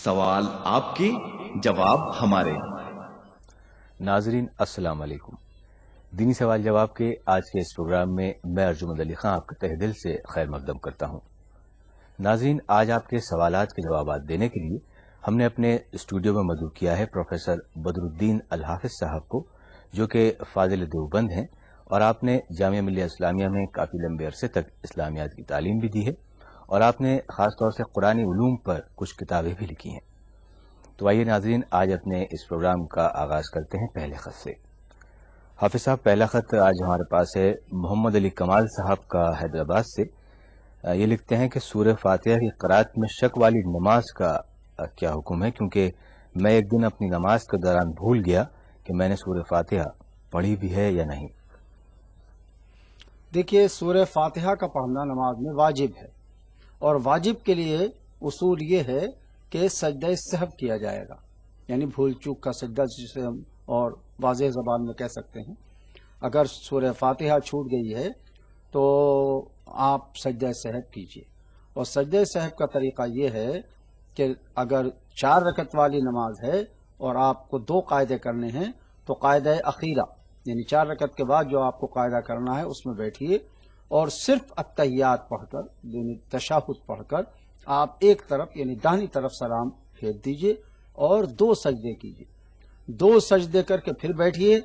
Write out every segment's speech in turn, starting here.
سوال آپ کے، جواب ہمارے۔ ناظرین السلام علیکم۔ دینی سوال جواب کے آج کے اس پروگرام میں میں ارجمند علی خان آپ کے تہ دل سے خیر مقدم کرتا ہوں۔ ناظرین، آج آپ کے سوالات کے جوابات دینے کے لیے ہم نے اپنے اسٹوڈیو میں مدعو کیا ہے پروفیسر بدر الدین الحافظ صاحب کو، جو کہ فاضل دیوبند ہیں اور آپ نے جامعہ ملیہ اسلامیہ میں کافی لمبے عرصے تک اسلامیات کی تعلیم بھی دی ہے، اور آپ نے خاص طور سے قرآنی علوم پر کچھ کتابیں بھی لکھی ہیں۔ تو آئیے ناظرین، آج اپنے اس پروگرام کا آغاز کرتے ہیں پہلے خط سے۔ حافظ صاحب، پہلا خط آج ہمارے پاس ہے محمد علی کمال صاحب کا حیدرآباد سے۔ یہ لکھتے ہیں کہ سورہ فاتحہ کی قرأت میں شک والی نماز کا کیا حکم ہے، کیونکہ میں ایک دن اپنی نماز کے دوران بھول گیا کہ میں نے سورہ فاتحہ پڑھی بھی ہے یا نہیں۔ دیکھیے، سورہ فاتحہ کا پڑھنا نماز میں واجب ہے، اور واجب کے لیے اصول یہ ہے کہ سجدہ سہو کیا جائے گا، یعنی بھول چوک کا سجدہ، جسے ہم اور واضح زبان میں کہہ سکتے ہیں۔ اگر سورہ فاتحہ چھوٹ گئی ہے تو آپ سجدہ سہو کیجئے، اور سجدہ سہو کا طریقہ یہ ہے کہ اگر 4 رکعت والی نماز ہے اور آپ کو 2 قاعدے کرنے ہیں تو قاعدہ اخیرہ، یعنی 4 رکعت کے بعد جو آپ کو قاعدہ کرنا ہے اس میں بیٹھیے، اور صرف التحیات پڑھ کر، یعنی تشہد پڑھ کر آپ ایک طرف یعنی داہنی طرف سلام پھیر دیجئے اور 2 سجدے کیجئے۔ 2 سجدے کر کے پھر بیٹھیے،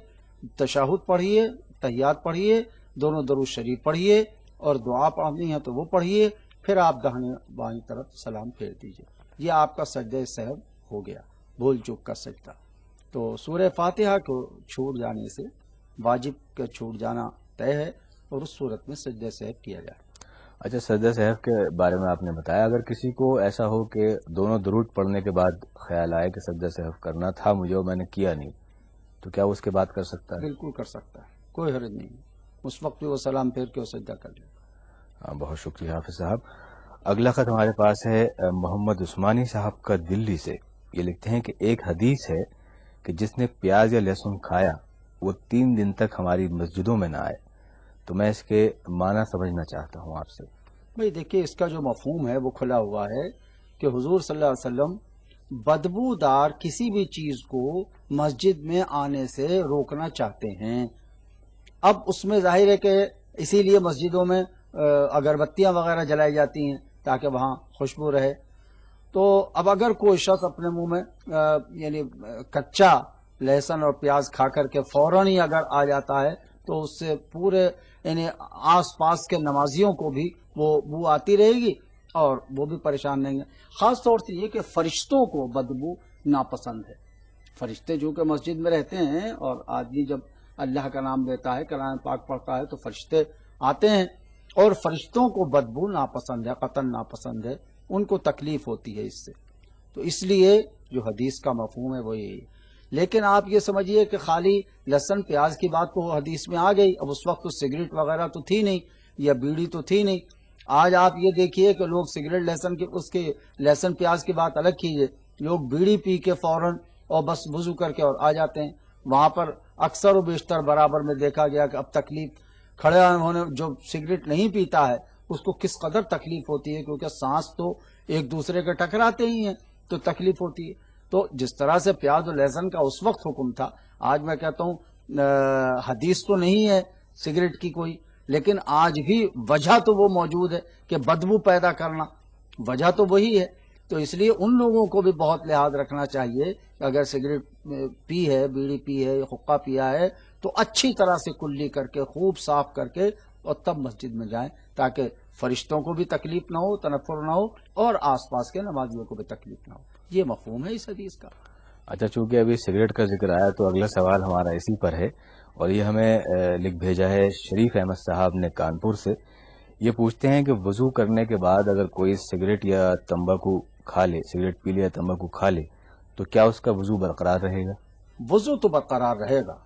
تشہد پڑھیے، تحیات پڑھیے، دونوں درود شریف پڑھیے، اور دعا پڑھنی ہے تو وہ پڑھیے، پھر آپ داہنی بائیں طرف سلام پھیر دیجئے۔ یہ آپ کا سجدہ سہو ہو گیا، بھول چوک کا سجدہ۔ تو سورہ فاتحہ کو چھوٹ جانے سے واجب کا چھوٹ جانا طے ہے، اور اس صورت میں سجدہ سہو کیا جائے۔ اچھا، سجدہ سہو کے بارے میں آپ نے بتایا، اگر کسی کو ایسا ہو کہ دونوں درود پڑھنے کے بعد خیال آئے کہ سجدہ سہو کرنا تھا مجھے اور میں نے کیا نہیں، تو کیا وہ اس کے بعد کر سکتا ہے؟ بالکل کر سکتا ہے، کوئی حرج نہیں، اس وقت بھی وہ سلام پھیر کے وہ سجدہ کر لے۔ بہت شکریہ حافظ صاحب۔ اگلا خط ہمارے پاس ہے محمد عثمانی صاحب کا دلی سے۔ یہ لکھتے ہیں کہ ایک حدیث ہے کہ جس نے پیاز یا لہسن کھایا وہ 3 دن تک ہماری مسجدوں میں نہ آئے، تو میں اس کے معنی سمجھنا چاہتا ہوں آپ سے۔ بھئی دیکھیے، اس کا جو مفہوم ہے وہ کھلا ہوا ہے کہ حضور صلی اللہ علیہ وسلم بدبودار کسی بھی چیز کو مسجد میں آنے سے روکنا چاہتے ہیں۔ اب اس میں ظاہر ہے کہ اسی لیے مسجدوں میں اگربتیاں وغیرہ جلائی جاتی ہیں تاکہ وہاں خوشبو رہے۔ تو اب اگر کوئی شخص اپنے منہ میں یعنی کچا لہسن اور پیاز کھا کر کے فوراً ہی اگر آ جاتا ہے تو اس سے پورے یعنی آس پاس کے نمازیوں کو بھی وہ بو آتی رہے گی اور وہ بھی پریشان رہیں گے۔ خاص طور سے یہ کہ فرشتوں کو بدبو ناپسند ہے۔ فرشتے جو کہ مسجد میں رہتے ہیں، اور آدمی جب اللہ کا نام لیتا ہے، کلام پاک پڑھتا ہے، تو فرشتے آتے ہیں، اور فرشتوں کو بدبو ناپسند ہے، قطعاً ناپسند ہے، ان کو تکلیف ہوتی ہے اس سے۔ تو اس لیے جو حدیث کا مفہوم ہے وہ یہی ہے۔ لیکن آپ یہ سمجھیے کہ خالی لہسن پیاز کی بات تو حدیث میں آ گئی، اب اس وقت تو سگریٹ وغیرہ تو تھی نہیں، یا بیڑی تو تھی نہیں۔ آج آپ یہ دیکھیے کہ لوگ سگریٹ لہسن پیاز کی بات الگ کیجئے، لوگ بیڑی پی کے فوراً اور بس وضو کر کے اور آ جاتے ہیں۔ وہاں پر اکثر و بیشتر برابر میں دیکھا گیا کہ اب تکلیف کھڑے ہونے، جو سگریٹ نہیں پیتا ہے اس کو کس قدر تکلیف ہوتی ہے، کیونکہ سانس تو ایک دوسرے کے ٹکراتے ہی ہیں تو تکلیف ہوتی ہے۔ تو جس طرح سے پیاز و لہسن کا اس وقت حکم تھا، آج میں کہتا ہوں حدیث تو نہیں ہے سگریٹ کی کوئی، لیکن آج بھی وجہ تو وہ موجود ہے کہ بدبو پیدا کرنا، وجہ تو وہی ہے۔ تو اس لیے ان لوگوں کو بھی بہت لحاظ رکھنا چاہیے کہ اگر سگریٹ پی ہے، بیڑی پی ہے، حقہ پیا ہے، تو اچھی طرح سے کلی کر کے، خوب صاف کر کے، اور تب مسجد میں جائیں، تاکہ فرشتوں کو بھی تکلیف نہ ہو، تنفر نہ ہو، اور آس پاس کے نمازیوں کو بھی تکلیف نہ ہو۔ یہ مفہوم ہے اس حدیث کا۔ اچھا، چونکہ ابھی سگریٹ کا ذکر آیا تو اگلا سوال ہمارا اسی پر ہے، اور یہ ہمیں لکھ بھیجا ہے شریف احمد صاحب نے کانپور سے۔ یہ پوچھتے ہیں کہ وضو کرنے کے بعد اگر کوئی سگریٹ یا تمباکو کھا لے، سگریٹ پی لے یا تمباکو کھا لے، تو کیا اس کا وضو برقرار رہے گا؟ وضو تو برقرار رہے گا۔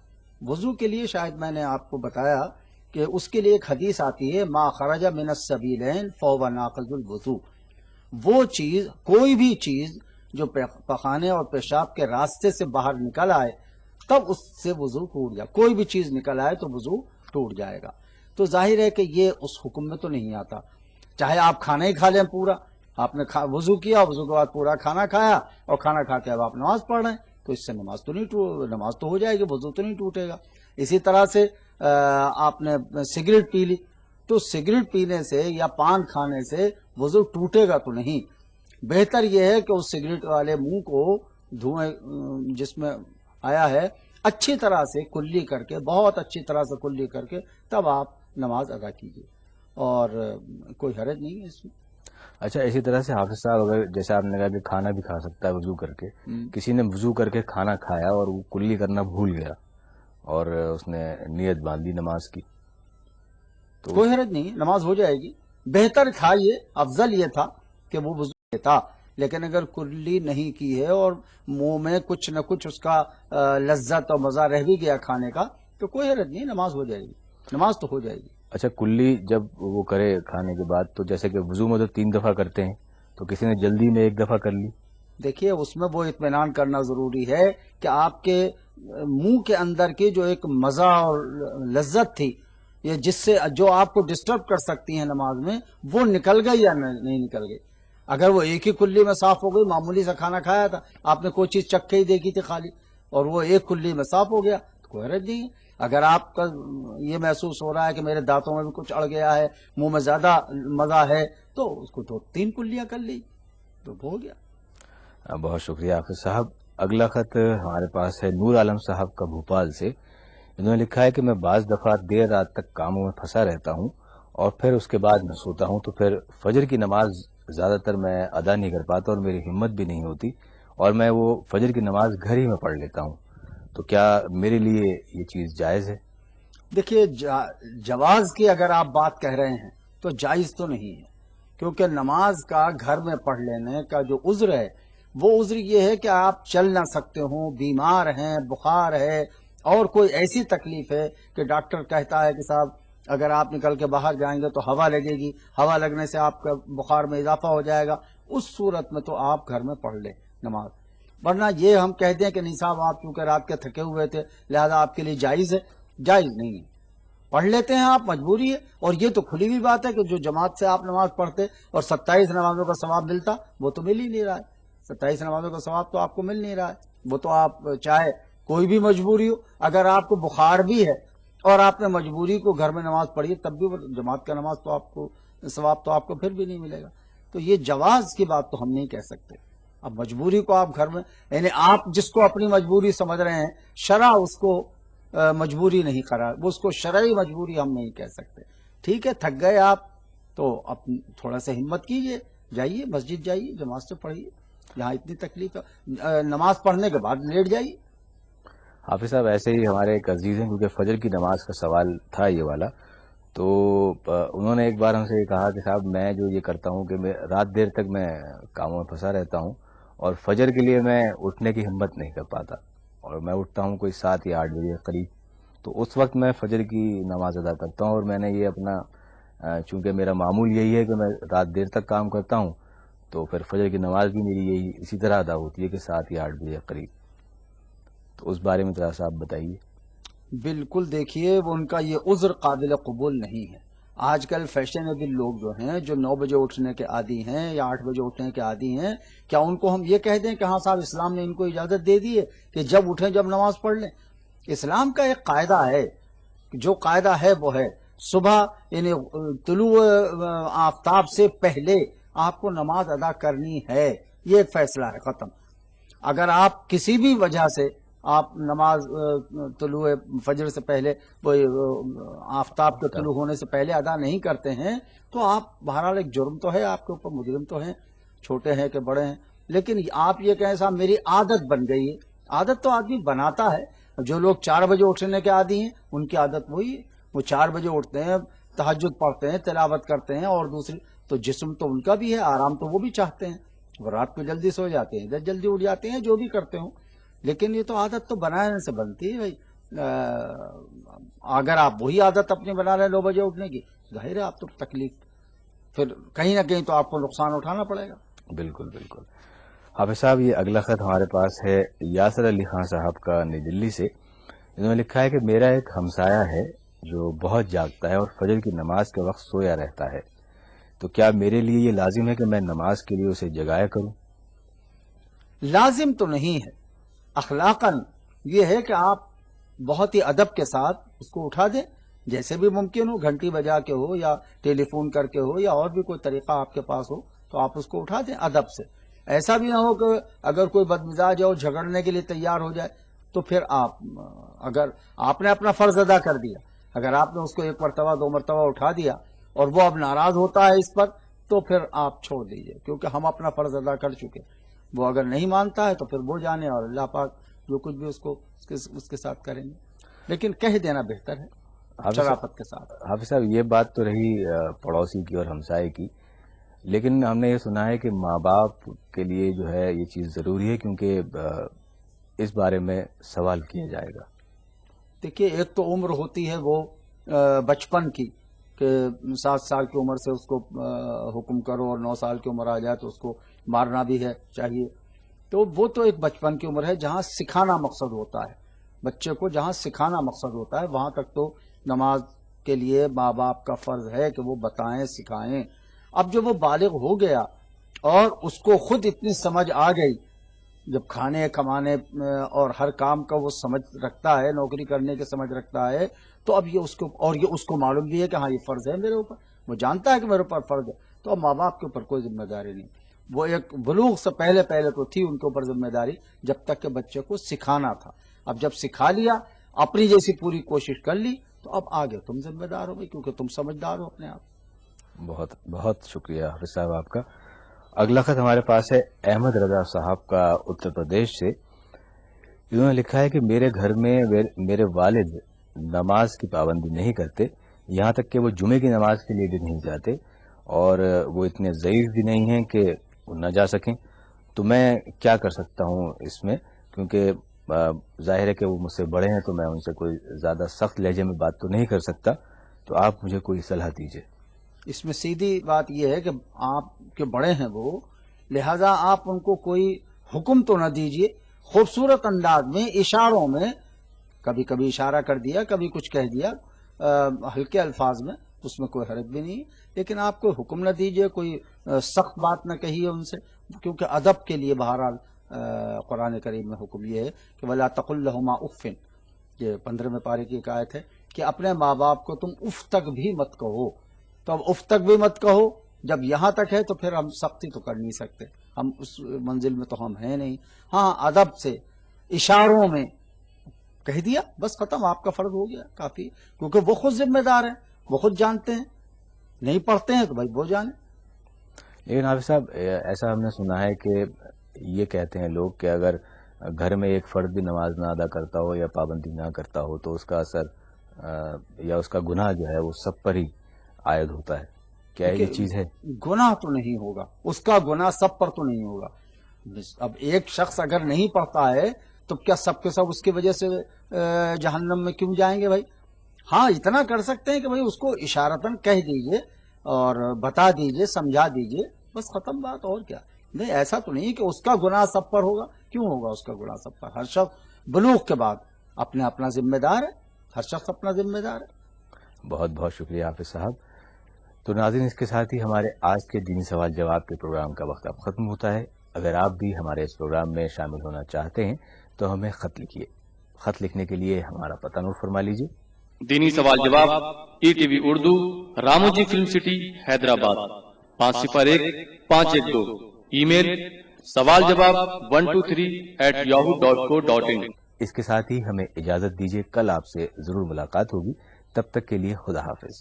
وضو کے لیے شاید میں نے آپ کو بتایا کہ اس کے لیے ایک حدیث آتی ہے، ما خرج من السبیلین فهو ناقض الوضو۔ وہ چیز، کوئی بھی چیز جو پخانے اور پیشاب کے راستے سے باہر نکل آئے تب اس سے وضو ٹوٹ جائے، کوئی بھی چیز نکل آئے تو وضو ٹوٹ جائے گا۔ تو ظاہر ہے کہ یہ اس حکم میں تو نہیں آتا، چاہے آپ کھانا ہی کھا لیں پورا، آپ نے وضو کیا، وضو کے بعد پورا کھانا کھایا اور کھانا کھا کے اب آپ نماز پڑھ رہے ہیں، تو اس سے نماز تو ہو جائے گی، وضو تو نہیں ٹوٹے گا۔ اسی طرح سے آپ نے سگریٹ پی لی، تو سگریٹ پینے سے یا پان کھانے سے وضو ٹوٹے گا تو نہیں۔ بہتر یہ ہے کہ اس سگریٹ والے منہ کو دھوئیں جس میں آیا ہے اچھی طرح سے کلی کر کے، بہت اچھی طرح سے کلی کر کے تب آپ نماز ادا کیجیے، اور کوئی حرج نہیں ہے اس میں۔ اچھا، اسی طرح سے حافظ صاحب، اگر جیسے آپ نے کہا کہ کھانا بھی کھا سکتا ہے وضو کر کے، کسی نے وضو کر کے کھانا کھایا اور وہ کلی کرنا بھول گیا اور اس نے نیت باندھ لی نماز کی، تو کوئی حرج نہیں، نماز ہو جائے گی۔ بہتر تھا، یہ افضل یہ تھا کہ وہ وضو تھا، لیکن اگر کلی نہیں کی ہے اور منہ میں کچھ نہ کچھ اس کا لذت اور مزہ رہ بھی گیا کھانے کا، تو کوئی حرج نہیں، نماز ہو جائے گی، نماز تو ہو جائے گی۔ اچھا، کلی جب وہ کرے کھانے کے بعد، تو جیسے کہ وضو میں تو 3 دفعہ کرتے ہیں، تو کسی نے جلدی میں 1 دفعہ کر لی؟ دیکھیے، اس میں وہ اطمینان کرنا ضروری ہے کہ آپ کے منہ کے اندر کی جو ایک مزہ اور لذت تھی، یہ جس سے جو آپ کو ڈسٹرب کر سکتی ہیں نماز میں، وہ نکل گئی یا نہیں نکل گئی۔ اگر وہ ایک ہی کلی میں صاف ہو گئی، معمولی سا کھانا کھایا تھا، آپ نے کوئی چیز چکھ کے ہی دیکھی تھی خالی، اور وہ ایک کلی میں صاف ہو گیا، تو کوئی حرج نہیں ہے۔ اگر آپ کا یہ محسوس ہو رہا ہے کہ میرے دانتوں میں بھی کچھ اڑ گیا ہے، منہ میں زیادہ مزہ ہے، تو اس کو تو 3 کلیاں کر لی تو ہو گیا۔ بہت شکریہ حافظ صاحب۔ اگلا خط ہمارے پاس ہے نور عالم صاحب کا بھوپال سے۔ انہوں نے لکھا ہے کہ میں بعض دفعہ دیر رات تک کاموں میں پھنسا رہتا ہوں اور پھر اس کے بعد میں سوتا ہوں، تو پھر فجر کی نماز زیادہ تر میں ادا نہیں کر پاتا اور میری ہمت بھی نہیں ہوتی، اور میں وہ فجر کی نماز گھر ہی میں پڑھ لیتا ہوں، تو کیا میرے لیے یہ چیز جائز ہے؟ دیکھیے، جواز کی اگر آپ بات کہہ رہے ہیں تو جائز تو نہیں ہے، کیونکہ نماز کا گھر میں پڑھ لینے کا جو عذر ہے، وہ عذر یہ ہے کہ آپ چل نہ سکتے ہوں، بیمار ہیں، بخار ہے، اور کوئی ایسی تکلیف ہے کہ ڈاکٹر کہتا ہے کہ صاحب اگر آپ نکل کے باہر جائیں گے تو ہوا لگے گی، ہوا لگنے سے آپ کا بخار میں اضافہ ہو جائے گا، اس صورت میں تو آپ گھر میں پڑھ لیں نماز۔ ورنہ یہ ہم کہہ دیں کہ نہیں صاحب آپ چونکہ رات کے تھکے ہوئے تھے لہذا آپ کے لیے جائز ہے، جائز نہیں ہے، پڑھ لیتے ہیں آپ، مجبوری ہے۔ اور یہ تو کھلی ہوئی بات ہے کہ جو جماعت سے آپ نماز پڑھتے اور 27 نمازوں کا ثواب ملتا، وہ تو مل ہی نہیں رہا ہے، 27 نمازوں کا ثواب تو آپ کو مل نہیں رہا ہے۔ وہ تو آپ چاہے کوئی بھی مجبوری ہو، اگر آپ کو بخار بھی ہے اور آپ نے مجبوری کو گھر میں نماز پڑھی، تب بھی وہ جماعت کا نماز تو آپ کو ثواب تو آپ کو پھر بھی نہیں ملے گا۔ تو یہ جواز کی بات تو ہم نہیں کہہ سکتے۔ اب مجبوری کو آپ گھر میں، یعنی آپ جس کو اپنی مجبوری سمجھ رہے ہیں، شرع اس کو مجبوری نہیں قرار، وہ اس کو شرعی مجبوری ہم نہیں کہہ سکتے۔ ٹھیک ہے، تھک گئے آپ تو تھوڑا سا ہمت کیجئے، جائیے مسجد، جائیے جماعت سے پڑھیے، جہاں اتنی تکلیف ہے نماز پڑھنے کے بعد لیٹ جائیے۔ حافظ صاحب، ایسے ہی ہمارے ایک عزیز ہیں، کیونکہ فجر کی نماز کا سوال تھا یہ والا، تو انہوں نے ایک بار ہم سے یہ کہا کہ صاحب میں جو یہ کرتا ہوں کہ میں رات دیر تک میں کاموں میں پھنسا رہتا ہوں اور فجر کے لیے میں اٹھنے کی ہمت نہیں کر پاتا، اور میں اٹھتا ہوں کوئی 7 یا 8 بجے قریب، تو اس وقت میں فجر کی نماز ادا کرتا ہوں، اور میں نے یہ اپنا چونکہ میرا معمول یہی ہے کہ میں رات دیر تک کام کرتا ہوں، تو پھر فجر کی نماز بھی میری یہی اسی طرح ادا ہوتی ہے کہ 7 یا 8 بجے قریب، تو اس بارے میں ذرا سا آپ بتائیے۔ بالکل، دیکھیے وہ ان کا یہ عذر قابل قبول نہیں ہے۔ آج کل فیشنیبل لوگ جو ہیں، جو 9 بجے اٹھنے کے عادی ہیں یا 8 بجے اٹھنے کے عادی ہیں، کیا ان کو ہم یہ کہہ دیں کہ ہاں صاحب اسلام نے ان کو اجازت دے دی ہے کہ جب اٹھیں جب نماز پڑھ لیں؟ اسلام کا ایک قاعدہ ہے، جو قاعدہ ہے وہ ہے صبح یعنی طلوع آفتاب سے پہلے آپ کو نماز ادا کرنی ہے، یہ ایک فیصلہ ہے، ختم۔ اگر آپ کسی بھی وجہ سے آپ نماز طلوع فجر سے پہلے، وہ آفتاب کے طلوع ہونے سے پہلے ادا نہیں کرتے ہیں، تو آپ بہرحال ایک جرم تو ہے آپ کے اوپر، مجرم تو ہیں، چھوٹے ہیں کہ بڑے ہیں، لیکن آپ یہ کہیں صاحب میری عادت بن گئی ہے۔ عادت تو آدمی بناتا ہے، جو لوگ 4 بجے اٹھنے کے عادی ہیں ان کی عادت وہی ہے، وہ 4 بجے اٹھتے ہیں، تہجد پڑھتے ہیں، تلاوت کرتے ہیں، اور دوسری تو جسم تو ان کا بھی ہے، آرام تو وہ بھی چاہتے ہیں، وہ رات کو جلدی سو جاتے ہیں، جلدی اٹھ جاتے ہیں، جو بھی کرتے ہوں، لیکن یہ تو عادت تو بنانے سے بنتی ہے بھائی۔ اگر آپ وہی عادت اپنی بنا رہے ہیں 9 بجے اٹھنے کی، ظاہر ہے آپ تو تکلیف، پھر کہیں نہ کہیں تو آپ کو نقصان اٹھانا پڑے گا۔ بالکل بالکل۔ حافظ صاحب، یہ اگلا خط ہمارے پاس ہے یاسر علی خان صاحب کا نئی دلی سے۔ انہوں نے لکھا ہے کہ میرا ایک ہمسایہ ہے جو بہت جاگتا ہے اور فجر کی نماز کے وقت سویا رہتا ہے، تو کیا میرے لیے یہ لازم ہے کہ میں نماز کے لیے اسے جگایا کروں؟ لازم تو نہیں ہے، اخلاقاً یہ ہے کہ آپ بہت ہی ادب کے ساتھ اس کو اٹھا دیں، جیسے بھی ممکن ہو، گھنٹی بجا کے ہو یا ٹیلی فون کر کے ہو یا اور بھی کوئی طریقہ آپ کے پاس ہو تو آپ اس کو اٹھا دیں ادب سے۔ ایسا بھی نہ ہو کہ اگر کوئی بدمزاج ہے اور جھگڑنے کے لیے تیار ہو جائے تو پھر اگر آپ نے اپنا فرض ادا کر دیا، اگر آپ نے اس کو ایک مرتبہ دو مرتبہ اٹھا دیا اور وہ اب ناراض ہوتا ہے اس پر تو پھر آپ چھوڑ دیجئے، کیونکہ ہم اپنا فرض ادا کر چکے۔ وہ اگر نہیں مانتا ہے تو پھر وہ جانے اور اللہ پاک جو کچھ بھی اس کے ساتھ کریں گے، لیکن کہہ دینا بہتر ہے شرافت کے ساتھ۔ حافظ صاحب، یہ بات تو رہی پڑوسی کی اور ہمسائے کی، لیکن ہم نے یہ سنا ہے کہ ماں باپ کے لیے جو ہے یہ چیز ضروری ہے، کیونکہ اس بارے میں سوال کیا جائے گا۔ دیکھیے، ایک تو عمر ہوتی ہے وہ بچپن کی کہ 7 سال کی عمر سے اس کو حکم کرو اور 9 سال کی عمر آ جائے تو اس کو مارنا بھی ہے چاہیے، تو وہ تو ایک بچپن کی عمر ہے جہاں سکھانا مقصد ہوتا ہے بچے کو، جہاں سکھانا مقصد ہوتا ہے وہاں تک تو نماز کے لیے ماں باپ کا فرض ہے کہ وہ بتائیں سکھائیں۔ اب جب وہ بالغ ہو گیا اور اس کو خود اتنی سمجھ آ گئی، جب کھانے کمانے اور ہر کام کا وہ سمجھ رکھتا ہے، نوکری کرنے کی سمجھ رکھتا ہے، تو اب یہ اس کو معلوم بھی ہے کہ ہاں یہ فرض ہے میرے اوپر، وہ جانتا ہے کہ میرے اوپر فرض ہے، تو اب ماں باپ کے اوپر کوئی ذمہ داری نہیں۔ وہ ایک بلوغ سے پہلے تو تھی ان کے اوپر ذمہ داری، جب تک کہ بچے کو سکھانا تھا۔ اب جب سکھا لیا، اپنی جیسی پوری کوشش کر لی، تو اب آگے تم ذمہ دار ہو گئی، کیونکہ تم سمجھدار ہو اپنے آپ۔ بہت بہت شکریہ حافظ صاحب آپ کا۔ اگلا خط ہمارے پاس ہے احمد رضا صاحب کا، اتر پردیش سے۔ انہوں نے لکھا ہے کہ میرے گھر میں میرے والد نماز کی پابندی نہیں کرتے، یہاں تک کہ وہ جمعے کی نماز کے لیے بھی نہیں جاتے، اور وہ اتنے ضعیف بھی نہیں ہیں کہ وہ نہ جا سکیں، تو میں کیا کر سکتا ہوں اس میں؟ کیونکہ ظاہر ہے کہ وہ مجھ سے بڑے ہیں تو میں ان سے کوئی زیادہ سخت لہجے میں بات تو نہیں کر سکتا، تو آپ مجھے کوئی صلاح دیجیے۔ اس میں سیدھی بات یہ ہے کہ آپ کے بڑے ہیں وہ، لہذا آپ ان کو کوئی حکم تو نہ دیجئے، خوبصورت انداز میں اشاروں میں، کبھی کبھی اشارہ کر دیا، کبھی کچھ کہہ دیا ہلکے الفاظ میں، اس میں کوئی حرج بھی نہیں، لیکن آپ کوئی حکم نہ دیجئے، کوئی سخت بات نہ کہیے ان سے، کیونکہ ادب کے لیے بہرحال قرآن کریم میں حکم یہ ہے کہ وَلَا تَقُلْ لَهُمَا اُفٍّ، یہ 15ویں پارے کی ایک آیت ہے کہ اپنے ماں باپ کو تم اف تک بھی مت کہو۔ تو اب اف تک بھی مت کہو، جب یہاں تک ہے تو پھر ہم سختی تو کر نہیں سکتے، ہم اس منزل میں تو ہم ہیں نہیں۔ ہاں، ادب سے اشاروں میں کہہ دیا، بس ختم، آپ کا فرض ہو گیا، کافی، کیونکہ وہ خود ذمہ دار ہیں، وہ خود جانتے ہیں، نہیں پڑھتے ہیں تو بھائی وہ جانے۔ لیکن حافظ صاحب، ایسا ہم نے سنا ہے کہ یہ کہتے ہیں لوگ کہ اگر گھر میں ایک فرد بھی نماز نہ ادا کرتا ہو یا پابندی نہ کرتا ہو تو اس کا اثر یا اس کا گناہ جو ہے وہ سب پر ہی عائد ہوتا ہے، کیا یہ چیز ہے؟ گناہ تو نہیں ہوگا، اس کا گناہ سب پر تو نہیں ہوگا۔ اب ایک شخص اگر نہیں پڑھتا ہے تو کیا سب کے سب اس کی وجہ سے جہنم میں کیوں جائیں گے بھائی؟ ہاں، اتنا کر سکتے ہیں کہ بھائی اس کو اشارتاً کہہ دیجئے اور بتا دیجئے، سمجھا دیجئے، بس ختم بات، اور کیا۔ نہیں، ایسا تو نہیں کہ اس کا گناہ سب پر ہوگا، کیوں ہوگا اس کا گناہ سب پر؟ ہر شخص بلوغ کے بعد اپنا ذمہ دار ہے، ہر شخص اپنا ذمہ دار ہے۔ بہت بہت شکریہ حافظ صاحب۔ تو ناظرین، اس کے ساتھ ہی ہمارے آج کے دینی سوال جواب کے پروگرام کا وقت اب ختم ہوتا ہے۔ اگر آپ بھی ہمارے اس پروگرام میں شامل ہونا چاہتے ہیں تو ہمیں خط لکھیے۔ خط لکھنے کے لیے ہمارا پتہ نوٹ فرما لیجیے۔ دینی سوال جواب، E T V Urdu, Ramoji film city, Hyderabad 501-512۔ Email سوال جواب 123@yahoo.co.in۔ اس کے ساتھ ہی ہمیں اجازت دیجیے، کل آپ سے ضرور ملاقات ہوگی، تب تک کے لیے خدا حافظ۔